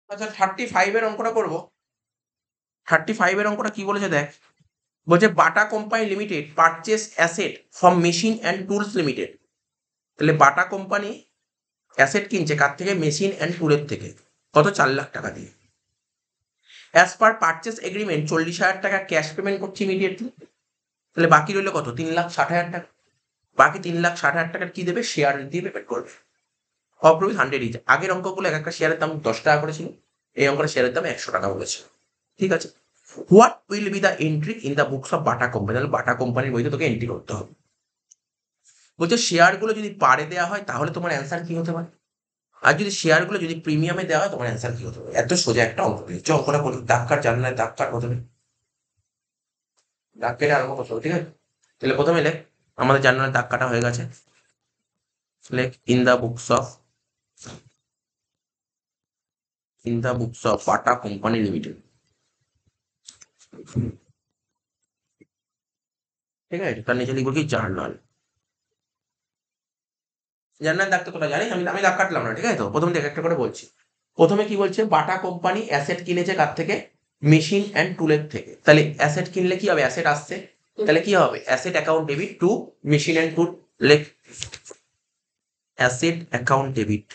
আচ্ছা 35 অঙ্কটা করবো। 35 অঙ্কটা কি বলেছে দেখ, বলছে Bata company limited purchase asset from machine and tools limited. তাহলে বাটা কোম্পানি অ্যাসেট কিনছে কার থেকে? মেশিন অ্যান্ড টুলের থেকে। কত? 4,00,000 টাকা দিয়ে। অ্যাজ পার পারচেস এগ্রিমেন্ট 40,000 টাকা ক্যাশ পেমেন্ট করছে ইমিডিয়েটলি। তাহলে বাকি রইল কত? 3,60,000 টাকা। বাকি 3,60,000 টাকার কি দেবে? শেয়ার দিয়ে পেমেন্ট করবে। Of rupees 100 each. আগের অঙ্কগুলো এক একটা শেয়ারের দাম 10 টাকা করেছিল, এই অঙ্কটা শেয়ারের দাম 100 টাকা বলেছে। ঠিক আছে। What will be the entry in the books of Bata company? তাহলে বাটা কোম্পানির বইতে তোকে এন্ট্রি করতে হবে। বলছে শেয়ারগুলো যদি পারে দেওয়া হয় তাহলে তোমার অ্যান্সার কি হতে পারে, আর যদি শেয়ারগুলো যদি প্রিমিয়ামে দেওয়া হয় তোমার অ্যান্সার কি হতে পারে। এত সোজা একটা অঙ্ক দিয়েছে। অঙ্কটা করি, দাগ কাট, জানলায় দাগ কাট প্রথমে, দাগ কেটে আরম্ভ করতে হবে। ঠিক আছে, তাহলে প্রথমে লেখ, আমাদের জানলায় দাগ কাটা হয়ে গেছে। লেখ in the books of Bata company limited. ঠিক আছে, তার নিচে লিখবো কি? জার্নাল। জার্নাল দাগ তো তোরা জানিস, আমি আমি দাগ কাটলাম না। ঠিক আছে, তো প্রথম থেকে একটা করে বলছি। প্রথমে কি বলছে? বাটা কোম্পানি অ্যাসেট কিনেছে কার থেকে? মেশিন অ্যান্ড টুলের থেকে। তাহলে অ্যাসেট কিনলে কি হবে? অ্যাসেট আসছে, তাহলে কি হবে? Asset account debit to machine and tool. লেখ asset account debit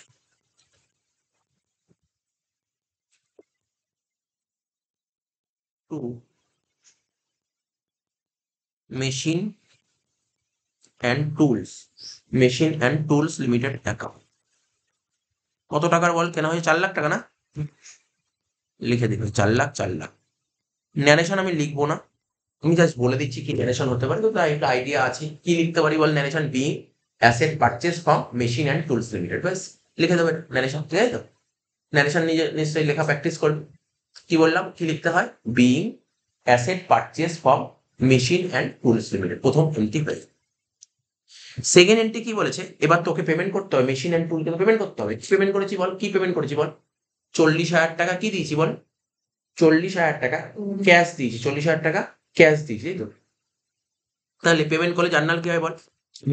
to machine and tools, machine and tools limited account. কত টাকার বল কেনা হয়েছে? 4,00,000 টাকা না? লিখে দিবে 4,00,000, 4,00,000। ন্যারেশন আমি লিখবো না, আমি জাস্ট বলে দিচ্ছি কি ন্যারেশন হতে পারে, তো তার একটা আইডিয়া আছে। কি লিখতে পারি বল? Narration being asset purchase from machine and tools limited, ব্যাস লিখে দেবে ন্যারেশন। ঠিক আছে তো, ন্যারেশন নিজে নিশ্চয়ই লেখা প্র্যাকটিস করবে। কি বললাম? কি লিখতে হয়? Being asset purchase from machine and tools limited, প্রথম এন্ট্রি হয়ে। সেকেন্ড এন্ট্রি কি বলেছে? এবার তোকে পেমেন্ট করতে হবে, মেশিন অ্যান্ড টুলকে তো পেমেন্ট করতে হবে। কি পেমেন্ট করেছি বল? কি পেমেন্ট করেছি বল? 40,000 টাকা কি দিয়েছি বল? 40,000 টাকা ক্যাশ দিয়েছি, 40,000 টাকা ক্যাশ দিয়েছি, তাই তো। তাহলে পেমেন্ট করলে জার্নাল কি হয় বল?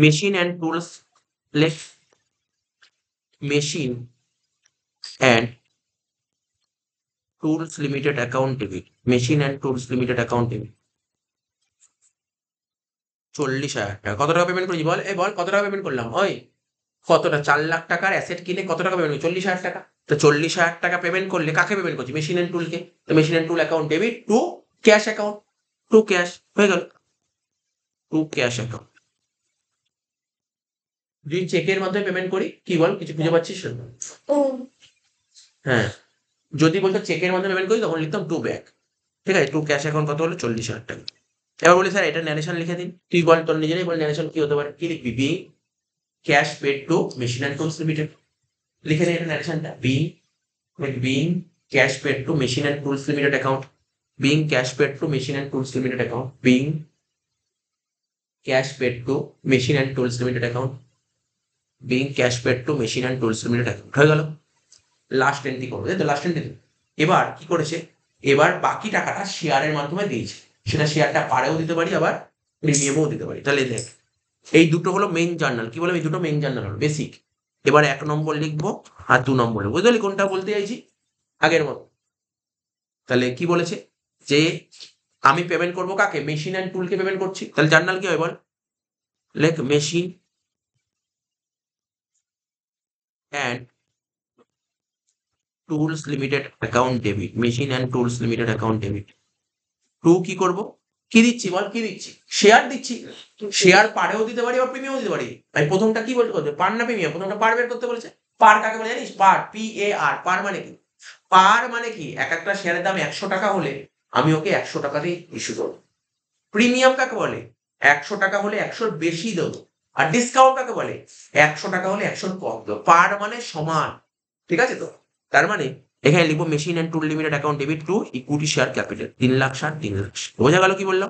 মেশিন অ্যান্ড টুলস, লেখ machine and tools limited account debit, machine and tools limited account debit 40,000 টাকা। কত টাকা পেমেন্ট করেছি বল? এই বল কত টাকা পেমেন্ট করলাম? ওই কতটা? 4,00,000 টাকার অ্যাসেট কিনে কত টাকা পেমেন্ট করি? 40,000 টাকা। তো 40,000 টাকা পেমেন্ট করলে কাকে পেমেন্ট করছি? মেশিন অ্যান্ড টুলকে। তো machine and tool account debit to cash account, to cash হয়ে গেল, টু ক্যাশ অ্যাকাউন্ট। যদি চেকের মাধ্যমে পেমেন্ট করি কি বল? কিছু খুঁজে পাচ্ছিস? হ্যাঁ, যদি বলতো চেকের মাধ্যমে পেমেন্ট করি তখন লিখতাম টু ব্যাক। ঠিক আছে, টু ক্যাশ অ্যাকাউন্ট কত হলো? 40,000 টাকা। এবার বলি স্যার এটা ন্যারেশন লিখে দিন। তুই বল, তোর নিজেরাই বল ন্যারেশন কি হতে পারে? কি লিখবি? বি cash paid to machine and tools limited. লিখে নে এটা ন্যারেশনটা। Being cash paid to machine and tools limited account, being cash paid to machine and tools limited account, being cash paid to machine and tools limited account, being cash paid to machine and tools limited account. হয়ে গেল। Last entry করবো, তাই তো? Last entry. এবার কি করেছে? এবার বাকি টাকাটা শেয়ারের মাধ্যমে দিয়েছে। সেটা শেয়ারটা পারেও দিতে পারি, আবার প্রিমিয়ামও দিতে পারি। তাহলে দেখ, এই দুটো হলো মেইন জার্নাল। কি বললাম? এই দুটো মেইন জার্নাল হলো বেসিক। এবার 1 নম্বর লিখবো আর 2 নম্বর লিখবো। বুঝতে পারলি কোনটা বলতে চাইছি? আগের মতো। তাহলে কি বলেছে? যে আমি পেমেন্ট করবো কাকে? মেশিন অ্যান্ড টুলকে পেমেন্ট করছি। তাহলে জার্নাল কি হয় বল? লেখ machine and tools limited account debit, machine and tools limited account debit two কি করব? কি দিচ্ছি বল? কি দিচ্ছি? শেয়ার দিচ্ছি। শেয়ার পারেও দিতে পারি, আবার প্রিমিয়ামও দিতে পারি। আমি প্রথমটা কি বলতে বলছে? পার না প্রিমিয়াম? প্রথমটা পার বের করতে বলেছে। পার কাকে বলে জানিস? পার, PAR। পার মানে কি? পার মানে কি? এক একটা শেয়ারের দাম 100 টাকা হলে আমি ওকে 100 টাকাতেই ইস্যু করবো। প্রিমিয়াম কাকে বলে? 100 টাকা হলে 100-র বেশি দেবো। আর ডিসকাউন্ট কাকে বলে? 100 টাকা হলে 100-র কম দেবো। পার মানে সমান। ঠিক আছে তো? তার মানে এখানে লিখবো machine and tool limited account debit to equity share capital 3,60,000, 3,00,000। বোঝা গেল কি বললাম?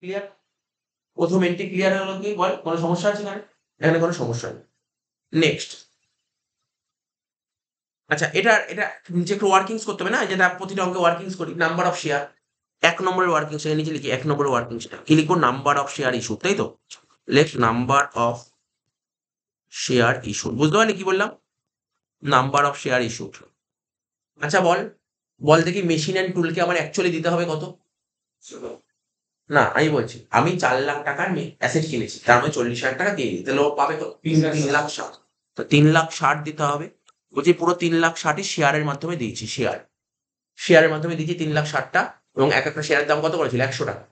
ক্লিয়ার? প্রথম এন্ট্রি ক্লিয়ার হলো কি বল? কোনো সমস্যা আছে না? এখানে কোনো সমস্যা নেই। নেক্সট, আচ্ছা, এটা নিচে একটু ওয়ার্কিংস করতে হবে না, যেটা প্রতিটা অঙ্কে ওয়ার্কিংস করি। নাম্বার অফ শেয়ার, 1 নম্বরের ওয়ার্কিং সেটা নিচে লিখি, 1 নম্বরের ওয়ার্কিংসটা কি লিখবো, নাম্বার অফ শেয়ার ইস্যু, তাই তো? লেখ নাম্বার অফ শেয়ার ইস্যু, বুঝতে পারলি কি বললাম? Number of share issue. আচ্ছা বল, বল দেখি মেশিন অ্যান্ড টুলকে আমার অ্যাকচুয়ালি দিতে হবে কত? না, আমি বলছি আমি 4 লাখ টাকার অ্যাসেট কিনেছি, তার মানে 40,000 টাকা দিয়ে দিই, তাহলে ও পাবে কত? 3,60,000। তো 3,60,000 দিতে হবে। বলছি পুরো 3,60,000 শেয়ারের মাধ্যমে দিয়েছি, শেয়ারের মাধ্যমে দিয়েছি 3,60,000টা, এবং এক একটা শেয়ারের দাম কত করেছিল? 100 টাকা।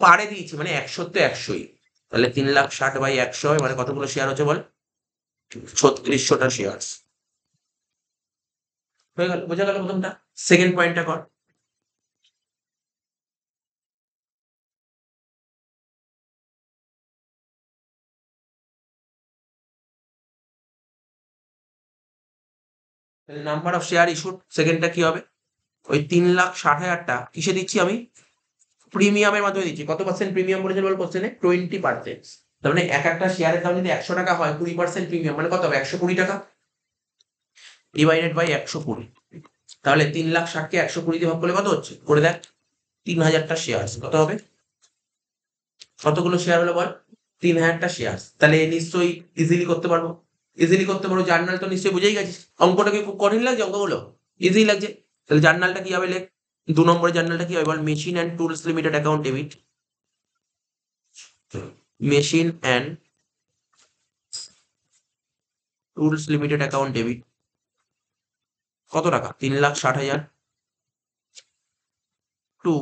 পারে দিয়েছি মানে 100 তো 100ই, তাহলে 3,60,000/100 মানে কতগুলো শেয়ার হচ্ছে বল? 3600টা শেয়ার। হয়ে গেল, বোঝা গেল প্রথমটা। সেকেন্ড পয়েন্টটা কর। নাম্বার অফ শেয়ার ইস্যুড, সেকেন্ডটা কি হবে? ওই 3,60,000টা কিসে দিচ্ছি আমি? প্রিমিয়ামের মাধ্যমে দিচ্ছি। কত পার্সেন্ট প্রিমিয়াম বলেছে বল কোশ্চেনে? 20%। তার মানে এক একটা শেয়ারের দাম যদি 100 টাকা হয়, 20% প্রিমিয়াম মানে কত হবে? 120 টাকা ডিভাইডেড বাই 120। তাহলে 3,60,000কে 120 দিয়ে ভাগ করলে কত হচ্ছে? করে দেখ, 3,000টা শেয়ার কত হবে? কতগুলো শেয়ার হলো বল? 3,000টা শেয়ার। তাহলে নিশ্চয়ই ইজিলি করতে পারবো, ইজিলি করতে পারবো। জার্নাল তো নিশ্চয়ই বুঝেই গেছিস। অঙ্কটা কি খুব কঠিন লাগছে? অঙ্কগুলো ইজি লাগছে। তাহলে জার্নালটা কি হবে? লেখ 2 নম্বরের জার্নালটা কি হবে বল? Machine and tools limited account debit, machine and tools limited account debit. কত টাকা? 3,60,000 টু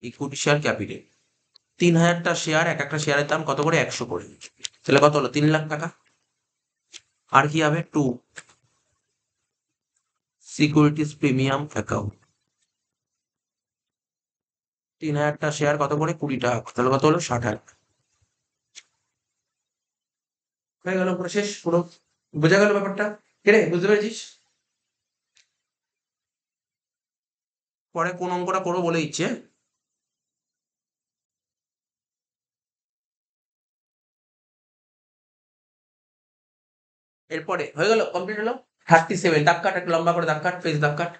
ইকুইটি শেয়ার ক্যাপিটাল। 3,000টা শেয়ার, এক একটা শেয়ারের দাম কত করে? 100 করে। তাহলে কত হলো? 3,00,000 টাকা। আর কি হবে? To securities premium account. 3,000টা শেয়ার কত করে? 20 টাকা। তাহলে কত হলো? 60,000। হয়ে গেল, পুরো শেষ, পুরো বোঝা গেল ব্যাপারটা? কে রে, বুঝতে পেরেছিস? পরে কোন অঙ্কটা করবো বলে দিচ্ছে। এরপরে হয়ে গেল, কমপ্লিট হলো। 37 দাগ কাট, একটা লম্বা করে দাগ কাট, পেজ দাগ কাট।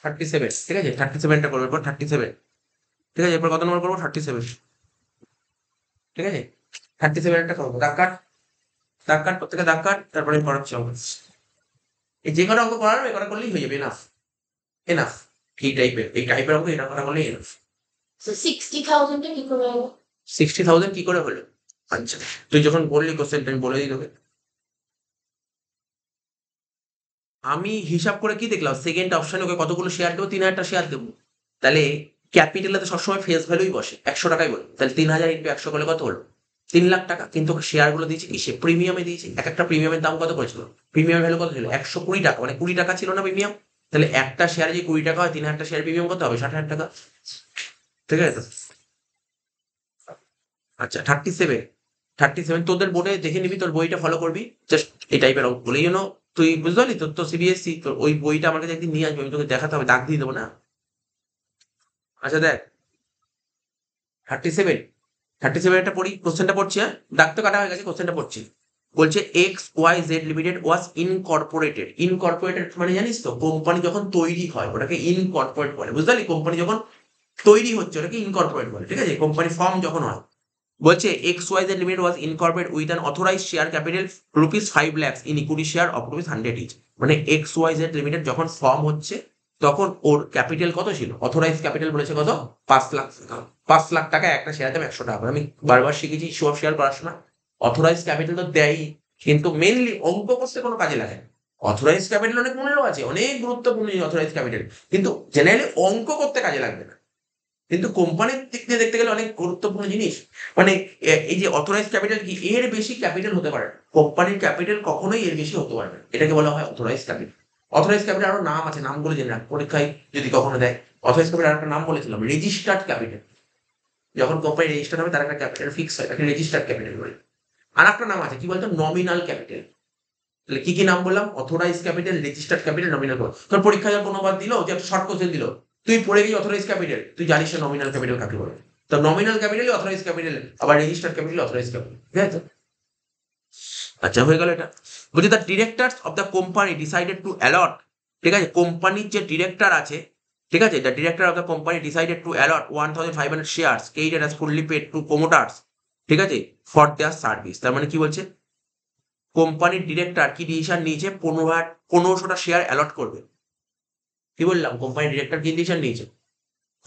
37, ঠিক আছে? 37টা করবো এরপর, 37, ঠিক আছে? এরপর কত নম্বর করবো? 37, ঠিক আছে? 37টা করবো, দাগ কাট, দাগ কাট, প্রত্যেকে দাগ কাট, তারপরে আমি করাচ্ছি অঙ্ক। এই যে কটা অঙ্ক করার এ কটা করলেই হয়ে যাবে, এনাফ, এনাফ। এই টাইপের অঙ্ক এটা করা করলেই এনাফ। So 60,000 টা কি করে হলো? 60,000 কি করে হলো? আচ্ছা, তুই যখন বললি কোশ্চেনটা আমি বলে দিই তোকে। আমি হিসাব করে কি দেখলাম, সেকেন্ড অপশনে ওকে কতগুলো শেয়ার দেবো? 3,000টা শেয়ার দেবো। তাহলে ক্যাপিটালে তো সবসময় ফেস ভ্যালুই বসে, 100 টাকাই বলে। তাহলে 3,000 ইন্টু 100 করলে কত হলো? 3,00,000 টাকা। কিন্তু শেয়ার গুলো দিয়েছি কিসে? প্রিমিয়ামে দিয়েছি। এক একটা প্রিমিয়ামের দাম কত করেছিল? প্রিমিয়াম ভ্যালু কত ছিল? 120 টাকা, মানে 20 টাকা ছিল না প্রিমিয়াম? তাহলে একটা শেয়ারে যে 20 টাকা হয়, 3,000টা শেয়ার প্রিমিয়াম কত হবে? 60,000 টাকা, ঠিক আছে তো? আচ্ছা, 37 তোদের বোর্ডে দেখে নিবি, তোর বইটা ফলো করবি। জাস্ট এই টাইপের অঙ্ক বলে তুই বুঝতে পারলি? তোর তো সিবিএসসি, তোর ওই বইটা আমার কাছে একদিন নিয়ে আসবি, আমি তোকে দেখাতে হবে, দাগ দিয়ে দেবো না? আচ্ছা দেখ, 37, 37টা পড়ি, কোশ্চেনটা পড়ছি, হ্যাঁ? দাগ তো কাটা হয়ে গেছে, কোশ্চেনটা পড়ছি। বলছে এক্স ওয়াই জেড লিমিটেড ওয়াজ ইনকর্পোরেটেড। ইনকর্পোরেটেড মানে জানিস তো, কোম্পানি যখন তৈরি হয় ওটাকে ইনকর্পোরেট বলে, বুঝতে পারলি? কোম্পানি যখন তৈরি হচ্ছে ওটাকে ইনকর্পোরেট বলে, ঠিক আছে? কোম্পানি ফর্ম যখন হয়। বলছে X Y Z limited was incorporate with an authorise share capital ₹5 lakh in equity share of ₹100 each. মানে এক্স ওয়াই জেড লিমিটেড যখন ফর্ম হচ্ছে, তখন ওর ক্যাপিটাল কত ছিল? অথরাইজ ক্যাপিটাল বলেছে কত? 5 লাখ টাকা। 5 লাখ টাকায় একটা শেয়ার দাম 100 টাকা করে। আমি বারবার শিখেছি ইস্যু অফ শেয়ার করার সময়, অথরাইজ ক্যাপিটাল তো দেয়ই, কিন্তু মেনলি অঙ্ক করতে কোনো কাজে লাগে না। অথরাইজ ক্যাপিটাল অনেক মূল্য আছে, অনেক গুরুত্বপূর্ণ অথরাইজ ক্যাপিটাল, কিন্তু জেনারেলি অঙ্ক করতে কাজে লাগবে না। কিন্তু কোম্পানির দিক দিয়ে দেখতে গেলে অনেক গুরুত্বপূর্ণ জিনিস। মানে এই যে অথরাইজ ক্যাপিটাল কি, এর বেশি ক্যাপিটাল হতে পারে না। কোম্পানির ক্যাপিটাল কখনোই এর বেশি হতে পারবে না, এটাকে বলা হয় অথরাইজ ক্যাপিটাল। অথরাইজ ক্যাপিটাল আরো নাম আছে, নামগুলো জেনে রাখ, পরীক্ষায় যদি কখনো দেয়। অথরাইজ ক্যাপিটাল একটা নাম বলেছিলাম, রেজিস্টার্ড ক্যাপিটাল। যখন কোম্পানি রেজিস্টার্ড হবে তার একটা ক্যাপিটাল ফিক্স হয়, তাকে রেজিস্টার্ড ক্যাপিটাল বলে। আর একটা নাম আছে কি বলতো? Nominal capital. তাহলে কি কি নাম বললাম? Authorize capital, registered capital, nominal capital. তোর পরীক্ষায় কোনোবার দিল যে একটা শর্ট কোশ্চেন দিল, তুই পড়ে গিয়ে অথরাইজ ক্যাপিটাল, তুই জানিস নমিনাল ক্যাপিটাল কাকে বলে। তো নমিনাল ক্যাপিটাল অথরাইজ ক্যাপিটাল, আবার রেজিস্টার্ড ক্যাপিটাল অথরাইজ ক্যাপিটাল, ঠিক আছে? আচ্ছা, হয়ে গেল এটা। বলছি the directors of the company decided to allot, ঠিক আছে, কোম্পানির যে ডিরেক্টর আছে, ঠিক আছে, the director of the company decided to allot 1500 shares credited as fully paid to promoters, ঠিক আছে, ফর দেয়ার সার্ভিস। তার মানে কি বলছে, কোম্পানির ডিরেক্টর কি ডিসিশন নিয়েছে, 1500টা শেয়ার অ্যালট করবে। কি বললাম, কোম্পানির ডিরেক্টর কি ডিসিশন নিয়েছে,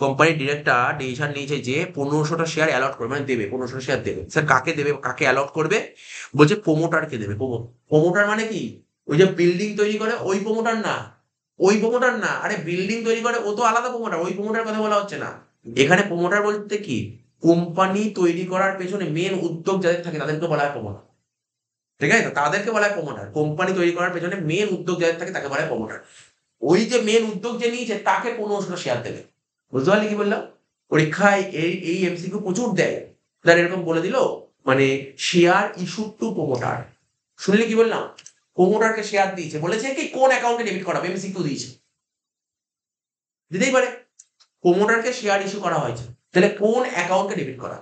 কোম্পানির ডিরেক্টর ডিসিশন নিয়েছে যে 1500টা শেয়ার অ্যালট করবে, মানে দেবে, 1500 শেয়ার দেবে। স্যার কাকে দেবে, কাকে অ্যালট করবে, বলছে প্রোমোটারকে দেবে। প্রোমোটার মানে কি, ওই যে বিল্ডিং তৈরি করে ওই প্রোমোটার না, ওই প্রোমোটার না, আরে বিল্ডিং তৈরি করে ও তো আলাদা প্রোমোটার, ওই প্রোমোটার কথা বলা হচ্ছে না এখানে। প্রোমোটার বলতে কি, কোম্পানি তৈরি করার পেছনে মেন উদ্যোগ যাদের থাকে তাদেরকে বলা হয় প্রোমোটার, ঠিক আছে? তো তাদেরকে বলা হয় প্রোমোটার। কোম্পানি তৈরি করার পেছনে মেন উদ্যোগ যাদের থাকে তাকে বলা হয় প্রোমোটার। ওই যে মেন উদ্যোগ যে নিয়েছে তাকে 1500 শেয়ার দেবে। বুঝতে পারলি কি বললাম? পরীক্ষায় এই এমসিকিউ প্রচুর দেয়। তার এরকম বলে দিল, মানে শেয়ার ইস্যু টু প্রোমোটার। শুনলি কি বললাম, প্রোমোটারকে শেয়ার দিয়েছে, বলেছে কি কোন অ্যাকাউন্টে ডেবিট করাবে, এমসিকিউ দিয়েছে, দিতেই পারে। প্রোমোটারকে শেয়ার ইস্যু করা হয়েছে, তাহলে কোন অ্যাকাউন্টে ডেবিট করা,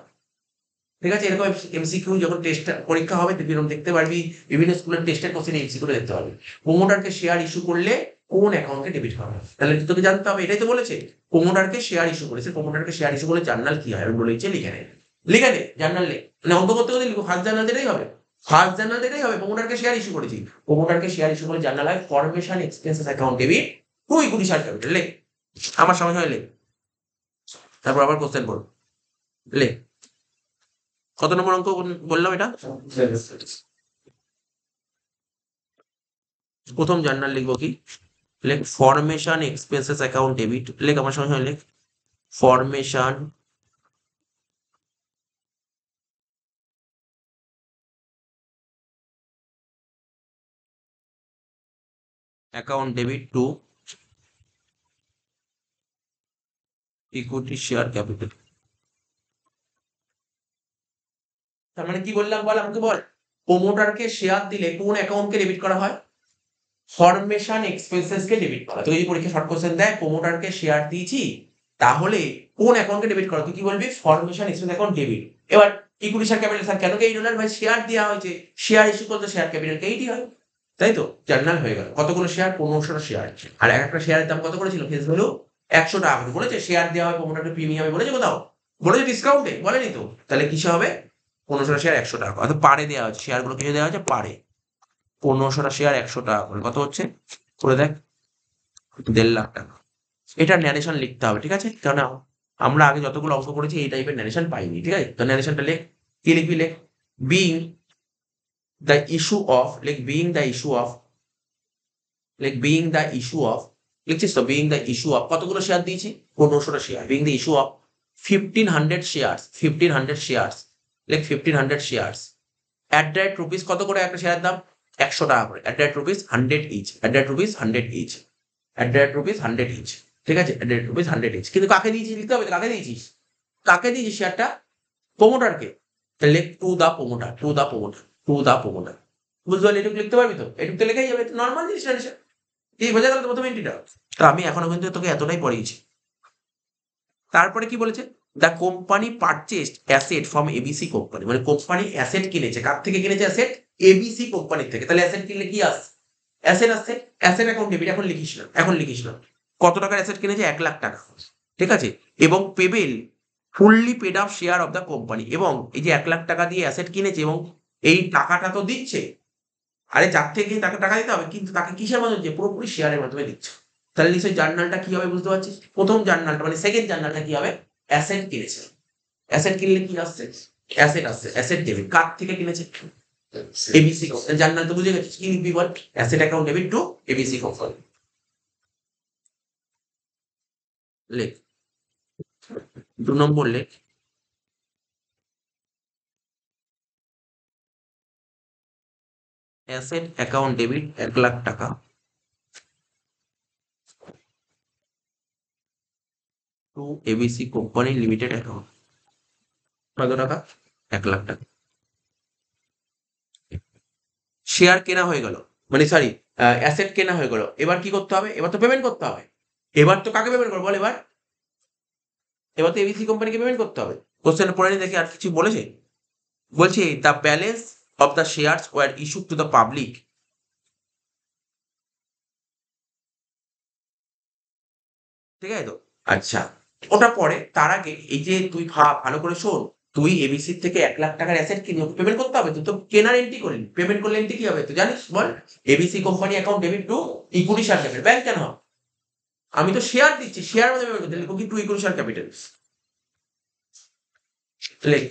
ঠিক আছে? এরকম এমসিকিউ যখন টেস্ট পরীক্ষা হবে এরকম দেখতে পারবি, বিভিন্ন স্কুলের টেস্টের কোশ্চেন এমসিকিউ দেখতে পারবি, প্রোমোটারকে শেয়ার ইস্যু করলে কোন অ্যাকাউন্টে ডেবিট করা হয়। তাহলে তোকে জানতে হবে, এটাই তো বলেছে, প্রোমোটারকে শেয়ার ইস্যু করেছে, প্রোমোটারকে শেয়ার ইস্যু করলে জার্নাল কি হয়, আমি বলেছি লিখে নে, লিখে নে জার্নাল লে, মানে অঙ্ক করতে গেলে লিখো, ফার্স্ট জার্নাল যেটাই হবে, ফার্স্ট জার্নাল যেটাই হবে, প্রোমোটারকে শেয়ার ইস্যু করেছি, প্রোমোটারকে শেয়ার ইস্যু করে জার্নাল হয় formation expenses account debit to equity share capital. লে, আমার সময় হয় লে, তারপর আবার কোশ্চেন পড়ো, লে। কত নম্বর অঙ্ক বললাম এটা? প্রথম জার্নাল লিখবো কি, লেখ ফরমেশন এক্সপেন্সেস অ্যাকাউন্ট ডেবিট, লেখ আমার সঙ্গে লেখ formation account debit to equity share capital. তার মানে কি বললাম বল, আমাকে বল, প্রোমোটারকে শেয়ার দিলে কোন অ্যাকাউন্টকে ডেবিট করা হয়, ফরমেশন এক্সপেন্সেস কে ডেবিট করা। তো এই পরীক্ষা শর্ট কোশ্চেন দেয়, প্রোমোটারকে শেয়ার দিয়েছি তাহলে কোন অ্যাকাউন্টকে ডেবিট করা, তুই কি বলবি, ফরমেশন এক্সপেন্স অ্যাকাউন্ট ডেবিট। এবার ইকুইটি শেয়ার ক্যাপিটাল, স্যার কেন এই ডলার, ভাই শেয়ার দেওয়া হয়েছে, শেয়ার ইস্যু করতে শেয়ার ক্যাপিটালকে এইটি হয়, তাই তো? জার্নাল হয়ে গেল, কতগুলো শেয়ার, 1500টা শেয়ার, আর এক একটা শেয়ারের দাম কত করেছিল, ফেস ভ্যালু 100 টাকা করে। বলেছে শেয়ার দেওয়া হয় প্রোমোটারকে প্রিমিয়ামে, বলেছে কোথাও, বলেছে ডিসকাউন্টে, বলেনি তো। তাহলে কিসে হবে, 1500টা শেয়ার 100 টাকা, অর্থাৎ পারে দেওয়া হচ্ছে, শেয়ারগুলো কিসে দেওয়া হচ্ছে, পারে। 1500টা শেয়ার 100 টাকা করে, কত হচ্ছে, করে দেখ, 1.5 লাখ টাকা। এটা ন্যারেশন লিখতে হবে, ঠিক আছে? কারণ আমরা আগে যতগুলো অঙ্ক করেছি এই টাইপের ন্যারেশন পাইনি, ঠিক আছে? তো ন্যারেশনটা লেখ, কি লিখবি, লেখ বিং দ্য ইস্যু অফ, লেখ বিং দ্য ইস্যু অফ, লেখ বিং দ্য ইস্যু অফ, লিখছিস তো, বিং দ্য ইস্যু অফ, কতগুলো শেয়ার দিয়েছি, 1500টা share, being the issue of 1500 shares, 1500 shares, লেখ 1500 shares at the rate rupees, কত করে একটা শেয়ারের দাম, 100 টাকা করে, at the rate rupees 100 each, at the rate rupees 100 each, at the rate rupees 100 each, ঠিক আছে? At the rate rupees 100 each. কিন্তু কাকে দিয়েছিস লিখতে হবে, কাকে দিয়েছিস, কাকে দিয়েছিস শেয়ারটা, প্রোমোটারকে। তাহলে to the promoter, to the promoter, to the promoter. বুঝতে পারলি, এটুকু লিখতে পারবি তো, এটুকু তো লেখাই যাবে, নর্মাল জিনিস না, কি বোঝা গেল তো প্রথম এন্ট্রিটা? তো আমি এখনো কিন্তু তোকে এতটাই পড়িয়েছি। তারপরে কি বলেছে, the company purchased asset from ABC company, মানে কোম্পানি অ্যাসেট কিনেছে, কার থেকে কিনেছে অ্যাসেট, এবিসি কোম্পানির থেকে। তাহলে অ্যাসেট কিনলে কি আসছে, অ্যাসেট আসছে, অ্যাসেট অ্যাকাউন্ট ডেবিট, এখন লিখিস না, এখন লিখিস না। কত টাকার অ্যাসেট কিনেছে, 1 লাখ টাকা, ঠিক আছে? এবং payable fully paid up share of the company, এবং এই যে 1 লাখ টাকা দিয়ে অ্যাসেট কিনেছে এবং এই টাকাটা তো দিচ্ছে, আরে যার থেকে তাকে টাকা দিতে হবে, কিন্তু তাকে কিসের মাধ্যমে দিচ্ছে, পুরোপুরি শেয়ারের মাধ্যমে দিচ্ছে। তাহলে নিশ্চয়ই জার্নালটা কি হবে বুঝতে পারছিস, প্রথম জার্নালটা মানে সেকেন্ড জার্নালটা কি হবে, অ্যাসেট কিনেছে, অ্যাসেট কিনলে কি আসছে, অ্যাসেট আসছে, অ্যাসেট ডেবিট, কার থেকে কিনেছে, এবিসি। জার্নাল তো বুঝে গেছিস, কি লিখবি বল, asset account debit to ABC company, লেখ। 2 নম্বর লেখ, অ্যাসেট অ্যাকাউন্ট ডেবিট 1 লাখ টাকা to ABC company limited account, কত টাকা, 1 লাখ টাকা। শেয়ার কেনা হয়ে গেল, মানে সরি, অ্যাসেট কেনা হয়ে গেল, এবার কি করতে হবে, এবার তো পেমেন্ট করতে হবে। এবার তো কাকে পেমেন্ট করবো বল, এবার তো এবিসি কোম্পানিকে পেমেন্ট করতে হবে। কোশ্চেনে পড়ে নি দেখি আর কিছু বলেছে। বলছে the balance of the shares war issued to the public. ঠিক আছে তো? আচ্ছা, ওটা পরে তার আগে এই যে তুই ভালো করে শোন, তুই এবিসি থেকে 1,00,000 টাকার অ্যাসেট কিনে পেমেন্ট করতে হবে। তুই তো কেনার এন্ট্রি করলি, পেমেন্ট করলে এন্ট্রি কি হবে তুই জানিস? বল। ABC company account debit to equity share capital. Bank কেন হবে? আমি তো শেয়ার দিচ্ছি, শেয়ার মধ্যে পেমেন্ট করতে লিখো কি টু ইকুইটি শেয়ার ক্যাপিটাল। লেখ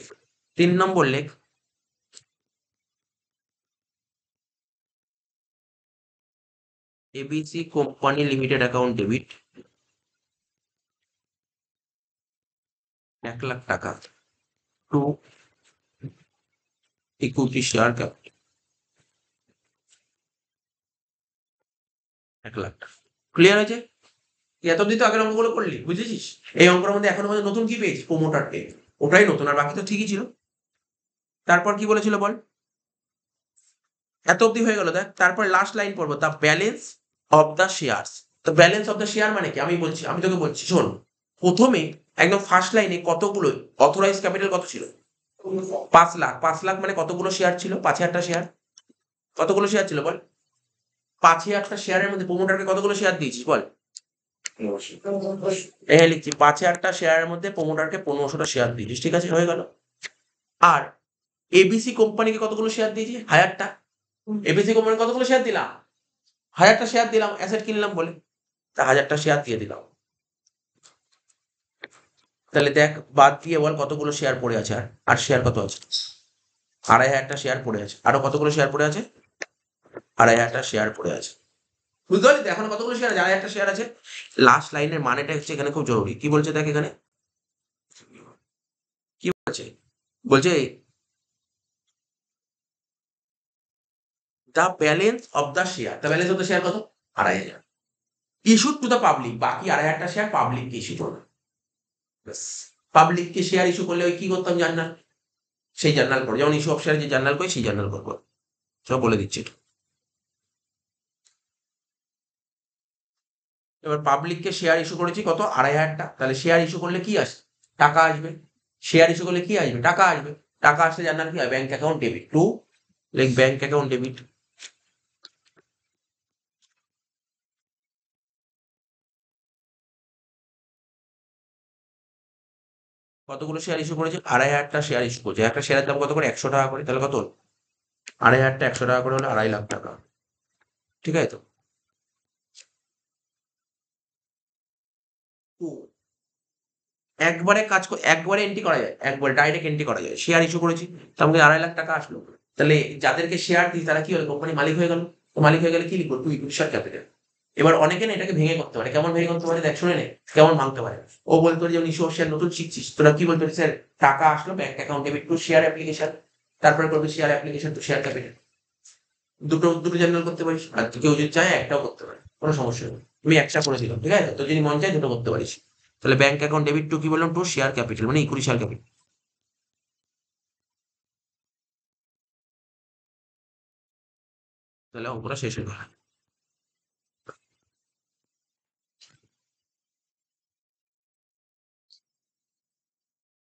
3 নম্বর লেখ, ABC company limited account debit 1,00,000 টাকা টু ইকুইটি শেয়ার ক্যাপিটাল 1,00,000 টাকা। ক্লিয়ার হয়েছে? এত অব্দি তো আগের অঙ্কগুলো করলি, বুঝেছিস? এই অঙ্কের মধ্যে এখনো মধ্যে নতুন কি পেয়েছিস? প্রোমোটার পে, ওটাই নতুন, আর বাকি তো ঠিকই ছিল। তারপর কি বলেছিল বল? এত অব্দি হয়ে গেল দেখ, তারপর লাস্ট লাইন পড়বো, the balance of the shares. তো ব্যালেন্স অফ দ্য শেয়ার মানে কি? আমি বলছি, আমি তোকে বলছি শোন, প্রথমে একদম ফার্স্ট লাইনে কতগুলো অথরাইজ ক্যাপিটাল কত ছিল? 5,00,000। 5,00,000 মানে কতগুলো শেয়ার ছিল? 5,000টা শেয়ার। কতগুলো শেয়ার ছিল বল? 5,000টা শেয়ারের মধ্যে প্রোমোটারকে কতগুলো শেয়ার দিয়েছিস বল? এই লিখছি 5,000টা শেয়ারের মধ্যে প্রোমোটারকে 1500টা শেয়ার দিয়েছিস। ঠিক আছে, হয়ে গেল। আর এবিসি কোম্পানিকে কতগুলো শেয়ার দিয়েছি? 1,000টা। এবিসি কোম্পানি কতগুলো শেয়ার দিলাম? 1,000টা শেয়ার দিলাম, অ্যাসেট কিনলাম বলে, তা 1,000টা শেয়ার দিয়ে দিলাম। তাহলে দেখ বাদ দিয়ে বল কতগুলো শেয়ার পড়ে আছে। আর শেয়ার কত আছে? 2,500টা শেয়ার পড়ে আছে। আরো কতগুলো শেয়ার পড়ে আছে? 2,500টা শেয়ার পড়ে আছে। বুঝতে পারলি? এখন কতগুলো শেয়ার আছে? 2,500টা শেয়ার আছে। লাস্ট লাইনের মানেটা হচ্ছে এখানে খুব জরুরি। কি বলছে দেখ এখানে, কি বলছে? বলছে the balance of the share. The balance of the share কত? 2,500। ইস্যুড টু দ্য পাবলিক, বাকি 2,500টা শেয়ার পাবলিককে ইস্যু করবে। পাবলিককে শেয়ার ইস্যু করলে ওই কি করতাম? জার্নাল, সেই জার্নাল করো। যেমন ইস্যু অফ শেয়ার যে জার্নাল করি সেই জার্নাল করবো। সব বলে দিচ্ছি। এবার পাবলিককে শেয়ার ইস্যু করেছি কত? 2,500টা। তাহলে শেয়ার ইস্যু করলে কি আসে? টাকা আসবে। শেয়ার ইস্যু করলে কি আসবে? টাকা আসবে। টাকা আসলে জার্নাল কি হয়? Bank account debit two, like bank account debit. কতগুলো শেয়ার ইস্যু করেছে? 2,500টা শেয়ার ইস্যু করেছে। একটা শেয়ারের দাম কত করে? 100 টাকা করে। তাহলে কত? 2,500টা 100 টাকা করে হলে 2,50,000 টাকা। ঠিক আছে তো? টু, একবারে একবারে এন্ট্রি করা যায়, একবারে ডাইরেক্ট এন্ট্রি করা যায়। শেয়ার ইস্যু করেছি, তো আমাকে 2,50,000 টাকা আসলো। তাহলে যাদেরকে শেয়ার দিই তারা কি হলো? কোম্পানি মালিক হয়ে গেল। তো মালিক হয়ে গেলে কি লিখবো? Two equity share capital. এবার অনেকে না এটাকে ভেঙে করতে পারে। কেমন ভেঙে করতে পারে? দেখ শুনে নে, কেমন ভাঙতে পারে। ও বলতো যেমন ইস্যু অফ শেয়ার নতুন শিখছিস, তোরা কি বলতো? স্যার টাকা আসলো bank account debit to share application, তারপরে করবি share application to share capital. দুটো দুটো জার্নাল করতে পারিস, আর কেউ যদি চায় একটাও করতে পারে, কোনো সমস্যা নেই। আমি একটা করে দিলাম, ঠিক আছে? তো যদি মন চায় দুটো করতে পারিস। তাহলে ব্যাংক অ্যাকাউন্ট ডেবিট টু কি বললাম? টু শেয়ার ক্যাপিটাল, মানে ইকুইটি শেয়ার ক্যাপিটাল। তাহলে অঙ্কটা শেষ হয়ে গেল।